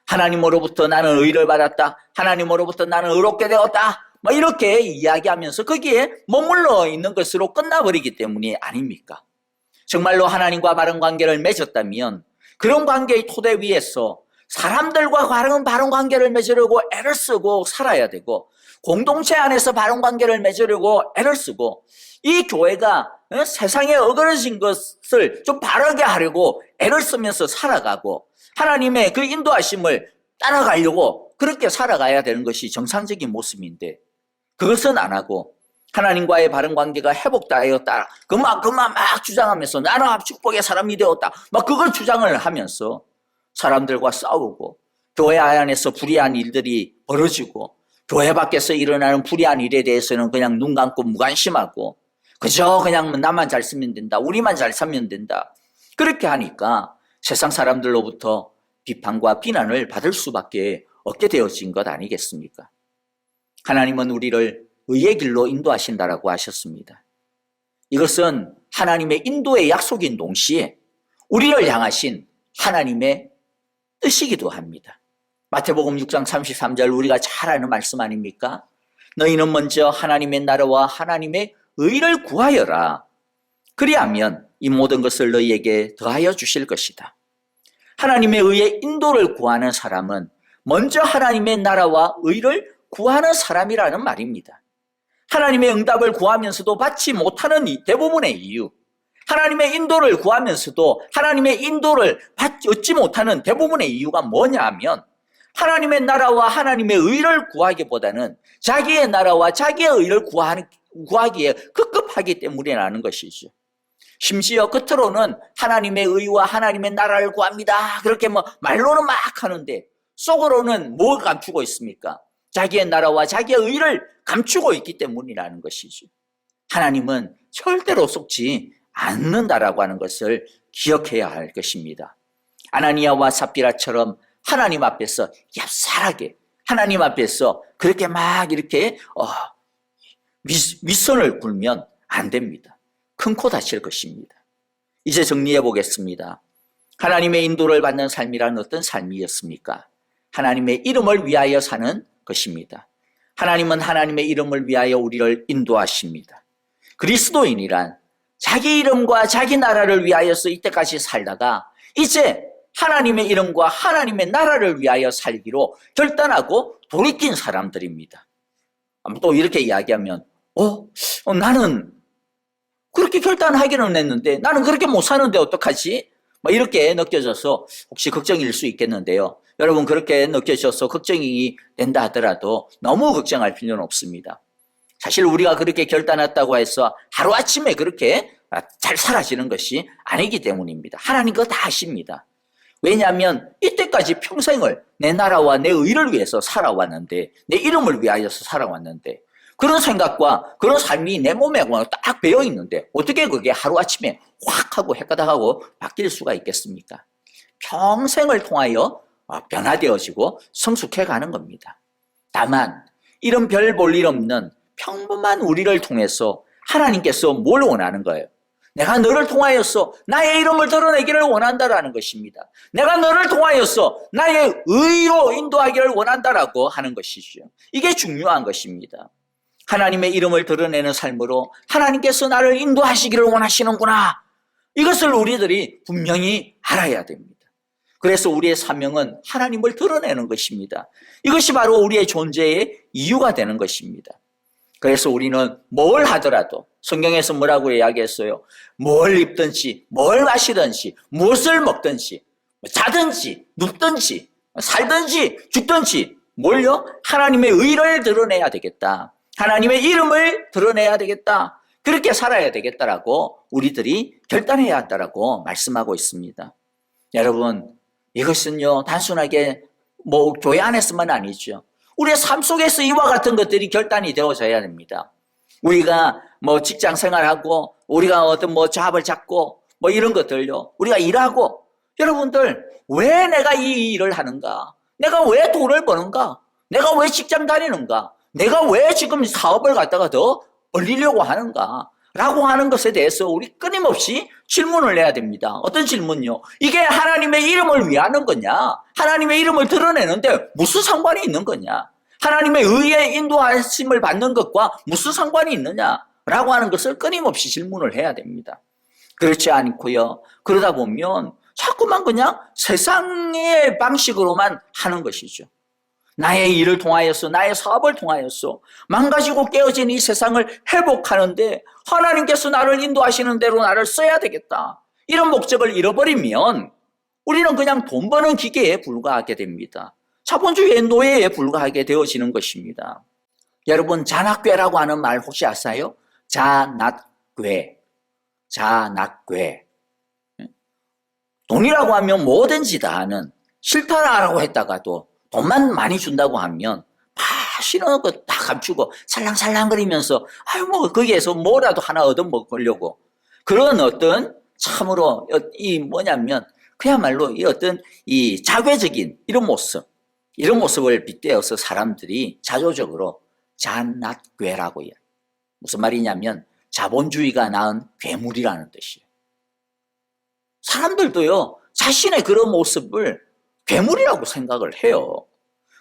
하나님으로부터 나는 의를 받았다, 하나님으로부터 나는 의롭게 되었다, 이렇게 이야기하면서 거기에 머물러 있는 것으로 끝나버리기 때문이 아닙니까? 정말로 하나님과 바른 관계를 맺었다면 그런 관계의 토대 위에서 사람들과 바른 관계를 맺으려고 애를 쓰고 살아야 되고, 공동체 안에서 바른 관계를 맺으려고 애를 쓰고, 이 교회가 세상에 어그러진 것을 좀 바르게 하려고 애를 쓰면서 살아가고, 하나님의 그 인도하심을 따라가려고 그렇게 살아가야 되는 것이 정상적인 모습인데, 그것은 안 하고 하나님과의 바른 관계가 회복되었다, 그만 막 주장하면서 나는 축복의 사람이 되었다, 그걸 주장을 하면서 사람들과 싸우고, 교회 안에서 불의한 일들이 벌어지고, 교회 밖에서 일어나는 불의한 일에 대해서는 그냥 눈 감고 무관심하고, 그저 그냥 나만 잘 쓰면 된다, 우리만 잘 살면 된다, 그렇게 하니까 세상 사람들로부터 비판과 비난을 받을 수밖에 없게 되어진 것 아니겠습니까? 하나님은 우리를 의의 길로 인도하신다라고 하셨습니다. 이것은 하나님의 인도의 약속인 동시에 우리를 향하신 하나님의 뜻이기도 합니다. 마태복음 6장 33절 우리가 잘 아는 말씀 아닙니까? 너희는 먼저 하나님의 나라와 하나님의 의를 구하여라. 그리하면 이 모든 것을 너희에게 더하여 주실 것이다. 하나님의 의의 인도를 구하는 사람은 먼저 하나님의 나라와 의를 구하는 사람이라는 말입니다. 하나님의 응답을 구하면서도 받지 못하는 대부분의 이유, 하나님의 인도를 구하면서도 하나님의 인도를 얻지 못하는 대부분의 이유가 뭐냐 하면, 하나님의 나라와 하나님의 의를 구하기보다는 자기의 나라와 자기의 의를 구하기에 급급하기 때문이라는 것이죠. 심지어 겉으로는 하나님의 의와 하나님의 나라를 구합니다, 그렇게 말로는 막 하는데 속으로는 뭘 감추고 있습니까? 자기의 나라와 자기의 의를 감추고 있기 때문이라는 것이죠. 하나님은 절대로 속지 않는다라고 하는 것을 기억해야 할 것입니다. 아나니아와 삽비라처럼 하나님 앞에서 얍살하게, 하나님 앞에서 그렇게 막 이렇게 윗선을 굴면 안 됩니다. 큰 코 다칠 것입니다. 이제 정리해 보겠습니다. 하나님의 인도를 받는 삶이란 어떤 삶이었습니까? 하나님의 이름을 위하여 사는 것입니다. 하나님은 하나님의 이름을 위하여 우리를 인도하십니다. 그리스도인이란 자기 이름과 자기 나라를 위하여서 이때까지 살다가 이제 하나님의 이름과 하나님의 나라를 위하여 살기로 결단하고 돌이킨 사람들입니다. 또 이렇게 이야기하면 나는 그렇게 결단하기는 했는데 나는 그렇게 못 사는데 어떡하지? 이렇게 느껴져서 혹시 걱정일 수 있겠는데요. 여러분, 그렇게 느껴져서 걱정이 된다 하더라도 너무 걱정할 필요는 없습니다. 사실 우리가 그렇게 결단했다고 해서 하루아침에 그렇게 잘 사라지는 것이 아니기 때문입니다. 하나님 그거 다 아십니다. 왜냐하면 이때까지 평생을 내 나라와 내 의를 위해서 살아왔는데, 내 이름을 위하여서 살아왔는데, 그런 생각과 그런 삶이 내 몸에 딱 배어 있는데 어떻게 그게 하루아침에 확 하고 헷가닥하고 바뀔 수가 있겠습니까? 평생을 통하여 변화되어지고 성숙해가는 겁니다. 다만 이런 별 볼 일 없는 평범한 우리를 통해서 하나님께서 뭘 원하는 거예요? 내가 너를 통하여서 나의 이름을 드러내기를 원한다라는 것입니다. 내가 너를 통하여서 나의 의로 인도하기를 원한다라고 하는 것이죠. 이게 중요한 것입니다. 하나님의 이름을 드러내는 삶으로 하나님께서 나를 인도하시기를 원하시는구나, 이것을 우리들이 분명히 알아야 됩니다. 그래서 우리의 사명은 하나님을 드러내는 것입니다. 이것이 바로 우리의 존재의 이유가 되는 것입니다. 그래서 우리는 뭘 하더라도 성경에서 뭐라고 이야기했어요? 뭘 입든지, 뭘 마시든지, 무엇을 먹든지, 자든지, 눕든지, 살든지, 죽든지, 뭘요? 하나님의 의를 드러내야 되겠다. 하나님의 이름을 드러내야 되겠다. 그렇게 살아야 되겠다라고 우리들이 결단해야 한다라고 말씀하고 있습니다. 여러분, 이것은요, 단순하게 교회 안에서만 아니죠. 우리의 삶 속에서 이와 같은 것들이 결단이 되어져야 됩니다. 우리가 직장 생활하고, 우리가 어떤 잡을 잡고, 이런 것들요. 우리가 일하고, 여러분들, 왜 내가 이 일을 하는가? 내가 왜 돈을 버는가? 내가 왜 직장 다니는가? 내가 왜 지금 사업을 갖다가 더 벌리려고 하는가? 라고 하는 것에 대해서 우리 끊임없이 질문을 해야 됩니다. 어떤 질문요? 이게 하나님의 이름을 위하는 거냐? 하나님의 이름을 드러내는데 무슨 상관이 있는 거냐? 하나님의 의의 인도하심을 받는 것과 무슨 상관이 있느냐? 라고 하는 것을 끊임없이 질문을 해야 됩니다. 그렇지 않고요. 그러다 보면 자꾸만 그냥 세상의 방식으로만 하는 것이죠. 나의 일을 통하여서, 나의 사업을 통하여서 망가지고 깨어진 이 세상을 회복하는데 하나님께서 나를 인도하시는 대로 나를 써야 되겠다. 이런 목적을 잃어버리면 우리는 그냥 돈 버는 기계에 불과하게 됩니다. 자본주의의 노예에 불과하게 되어지는 것입니다. 여러분, 잔악괴라고 하는 말 혹시 아세요? 잔악괴. 돈이라고 하면 뭐든지 다 하는, 싫다라고 했다가도 돈만 많이 준다고 하면 싫은 거 다 감추고 살랑살랑거리면서 거기에서 뭐라도 하나 얻어먹으려고 그런 어떤 참으로 그야말로 이 어떤 이 자괴적인 이런 모습을 빗대어서 사람들이 자조적으로 잔악괴라고 해요. 무슨 말이냐면 자본주의가 낳은 괴물이라는 뜻이에요. 사람들도요, 자신의 그런 모습을 괴물이라고 생각을 해요.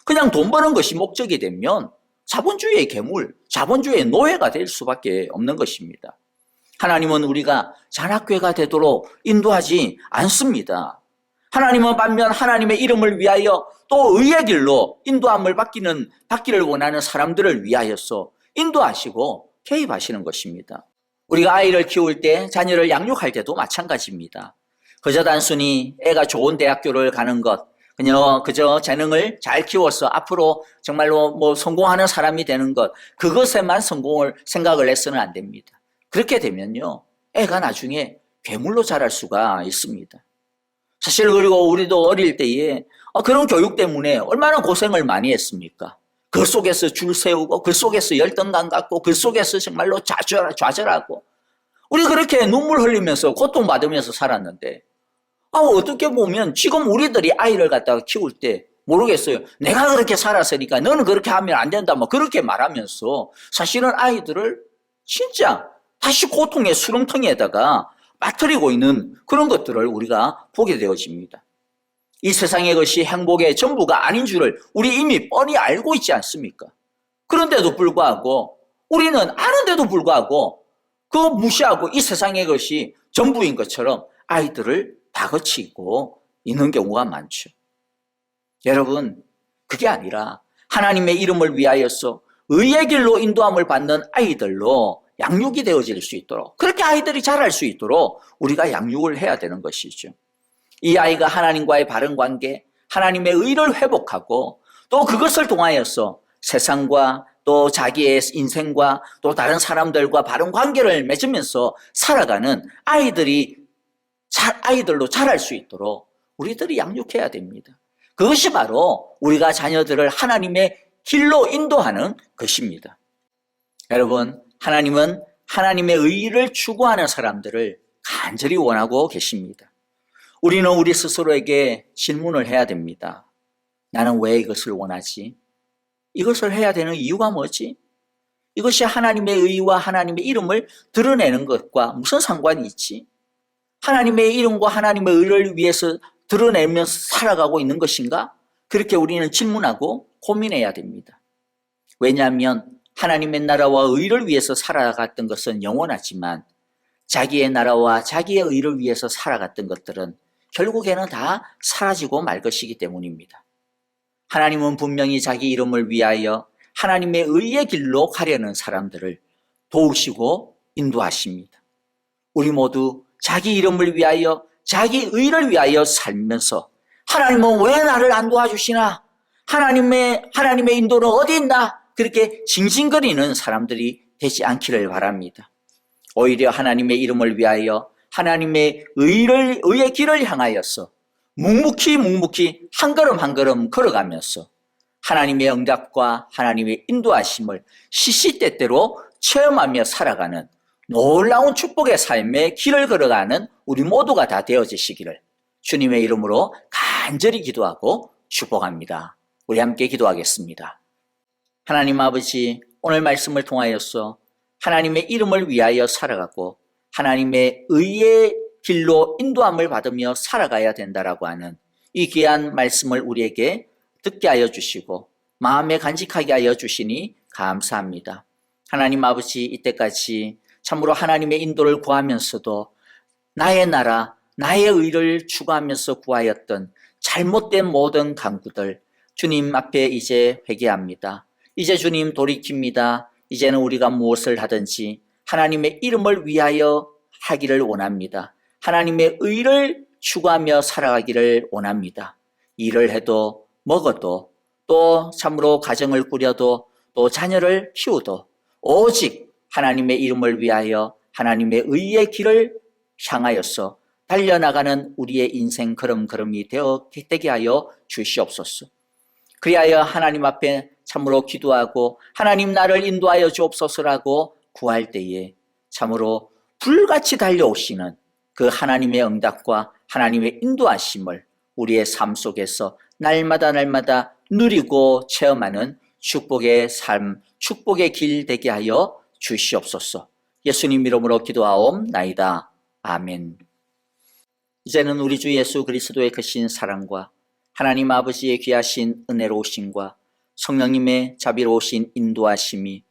그냥 돈 버는 것이 목적이 되면 자본주의의 괴물, 자본주의의 노예가 될 수밖에 없는 것입니다. 하나님은 우리가 잔악괴가 되도록 인도하지 않습니다. 하나님은 반면 하나님의 이름을 위하여 또 의의 길로 인도함을 받기를 원하는 사람들을 위하여서 인도하시고 개입하시는 것입니다. 우리가 아이를 키울 때, 자녀를 양육할 때도 마찬가지입니다. 그저 단순히 애가 좋은 대학교를 가는 것, 그저 재능을 잘 키워서 앞으로 정말로 성공하는 사람이 되는 것, 그것에만 생각을 해서는 안 됩니다. 그렇게 되면요, 애가 나중에 괴물로 자랄 수가 있습니다. 사실 그리고 우리도 어릴 때에 그런 교육 때문에 얼마나 고생을 많이 했습니까? 그 속에서 줄 세우고, 그 속에서 열등감 갖고, 그 속에서 정말로 좌절하고, 우리 그렇게 눈물 흘리면서 고통받으면서 살았는데, 어떻게 보면 지금 우리들이 아이를 갖다가 키울 때 모르겠어요. 내가 그렇게 살았으니까 너는 그렇게 하면 안 된다. 그렇게 말하면서 사실은 아이들을 진짜 다시 고통의 수렁텅이에다가 빠뜨리고 있는 그런 것들을 우리가 보게 되어집니다. 이 세상의 것이 행복의 전부가 아닌 줄을 우리 이미 뻔히 알고 있지 않습니까? 그런데도 불구하고 우리는 아는데도 불구하고 그거 무시하고 이 세상의 것이 전부인 것처럼 아이들을 다그치고 있는 경우가 많죠. 여러분, 그게 아니라 하나님의 이름을 위하여서 의의 길로 인도함을 받는 아이들로 양육이 되어질 수 있도록, 그렇게 아이들이 자랄 수 있도록 우리가 양육을 해야 되는 것이죠. 이 아이가 하나님과의 바른 관계, 하나님의 의를 회복하고 또 그것을 통하여서 세상과 또 자기의 인생과 또 다른 사람들과 바른 관계를 맺으면서 살아가는 아이들로 자랄 수 있도록 우리들이 양육해야 됩니다. 그것이 바로 우리가 자녀들을 하나님의 길로 인도하는 것입니다. 여러분, 하나님은 하나님의 의를 추구하는 사람들을 간절히 원하고 계십니다. 우리는 우리 스스로에게 질문을 해야 됩니다. 나는 왜 이것을 원하지? 이것을 해야 되는 이유가 뭐지? 이것이 하나님의 의와 하나님의 이름을 드러내는 것과 무슨 상관이 있지? 하나님의 이름과 하나님의 의를 위해서 드러내면서 살아가고 있는 것인가? 그렇게 우리는 질문하고 고민해야 됩니다. 왜냐하면 하나님의 나라와 의를 위해서 살아갔던 것은 영원하지만 자기의 나라와 자기의 의를 위해서 살아갔던 것들은 결국에는 다 사라지고 말 것이기 때문입니다. 하나님은 분명히 자기 이름을 위하여 하나님의 의의 길로 가려는 사람들을 도우시고 인도하십니다. 우리 모두 자기 이름을 위하여 자기 의를 위하여 살면서 하나님은 왜 나를 안 도와주시나? 하나님의 인도는 어디 있나? 그렇게 징징거리는 사람들이 되지 않기를 바랍니다. 오히려 하나님의 이름을 위하여 하나님의 의의 길을 향하여서 묵묵히 한 걸음 한 걸음 걸어가면서 하나님의 응답과 하나님의 인도하심을 시시때때로 체험하며 살아가는 놀라운 축복의 삶의 길을 걸어가는 우리 모두가 다 되어지시기를 주님의 이름으로 간절히 기도하고 축복합니다. 우리 함께 기도하겠습니다. 하나님 아버지, 오늘 말씀을 통하여서 하나님의 이름을 위하여 살아가고 하나님의 의의 길로 인도함을 받으며 살아가야 된다라고 하는 이 귀한 말씀을 우리에게 듣게 하여 주시고 마음에 간직하게 하여 주시니 감사합니다. 하나님 아버지, 이때까지 참으로 하나님의 인도를 구하면서도 나의 나라, 나의 의를 추구하면서 구하였던 잘못된 모든 강구들 주님 앞에 이제 회개합니다. 이제 주님 돌이킵니다. 이제는 우리가 무엇을 하든지 하나님의 이름을 위하여 하기를 원합니다. 하나님의 의를 추구하며 살아가기를 원합니다. 일을 해도 먹어도 또 참으로 가정을 꾸려도 또 자녀를 키워도 오직 하나님의 이름을 위하여 하나님의 의의 길을 향하여서 달려나가는 우리의 인생 걸음걸음이 되게 하여 주시옵소서. 그리하여 하나님 앞에 참으로 기도하고 하나님 나를 인도하여 주옵소서라고 구할 때에 참으로 불같이 달려오시는 그 하나님의 응답과 하나님의 인도하심을 우리의 삶 속에서 날마다 누리고 체험하는 축복의 삶, 축복의 길 되게 하여 주시옵소서. 예수님 이름으로 기도하옵나이다. 아멘. 이제는 우리 주 예수 그리스도의 크신 사랑과 하나님 아버지의 귀하신 은혜로우심과 성령님의 자비로우신 인도하심이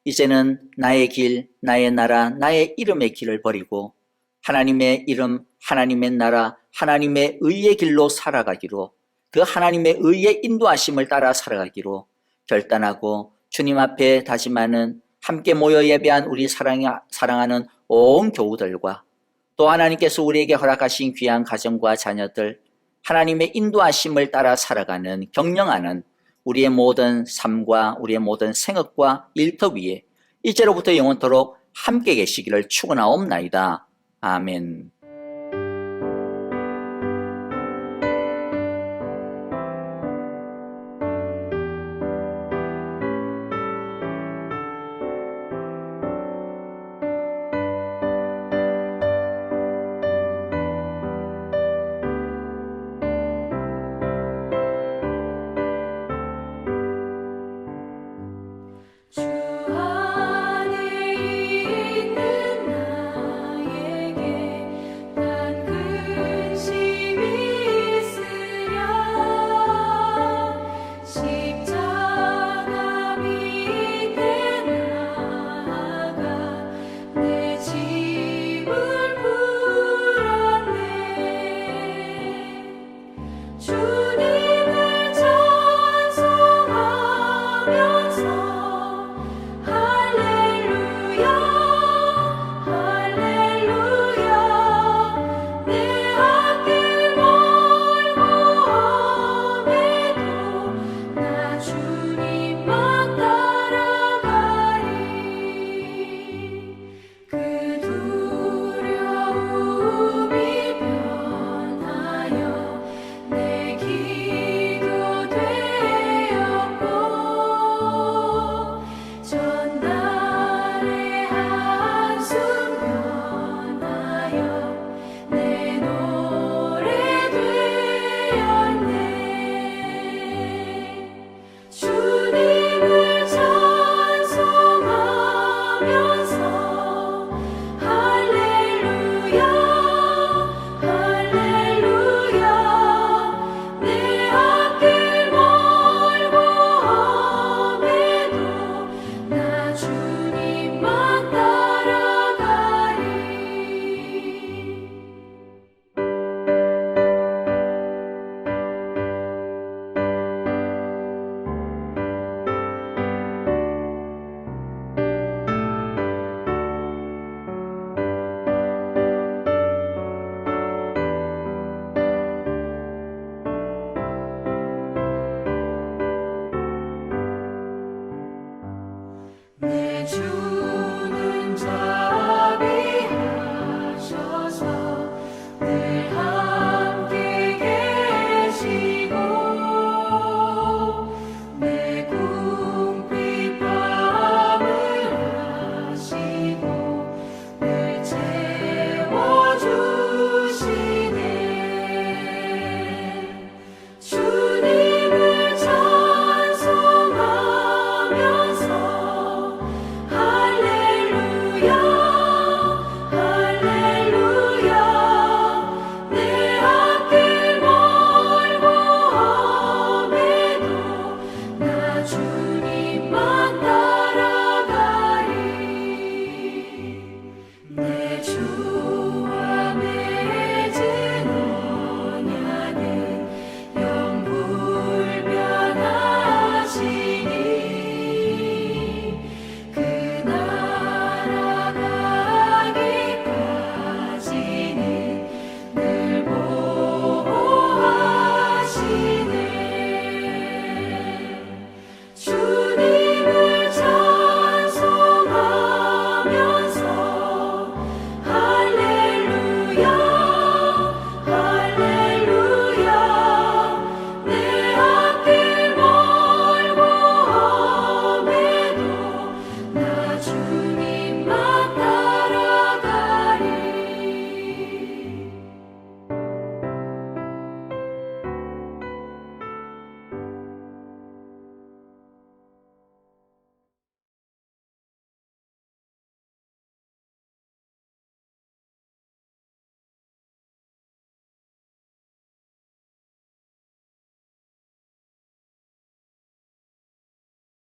이제는 나의 길, 나의 나라, 나의 이름의 길을 버리고 하나님의 이름, 하나님의 나라, 하나님의 의의 길로 살아가기로, 그 하나님의 의의 인도하심을 따라 살아가기로 결단하고 주님 앞에 다짐하는 함께 모여 예배한 우리 사랑하는 온 교우들과 또 하나님께서 우리에게 허락하신 귀한 가정과 자녀들, 하나님의 인도하심을 따라 살아가는 경영하는 우리의 모든 삶과 우리의 모든 생업과 일터 위에 이제로부터 영원토록 함께 계시기를 축원하옵나이다. 아멘.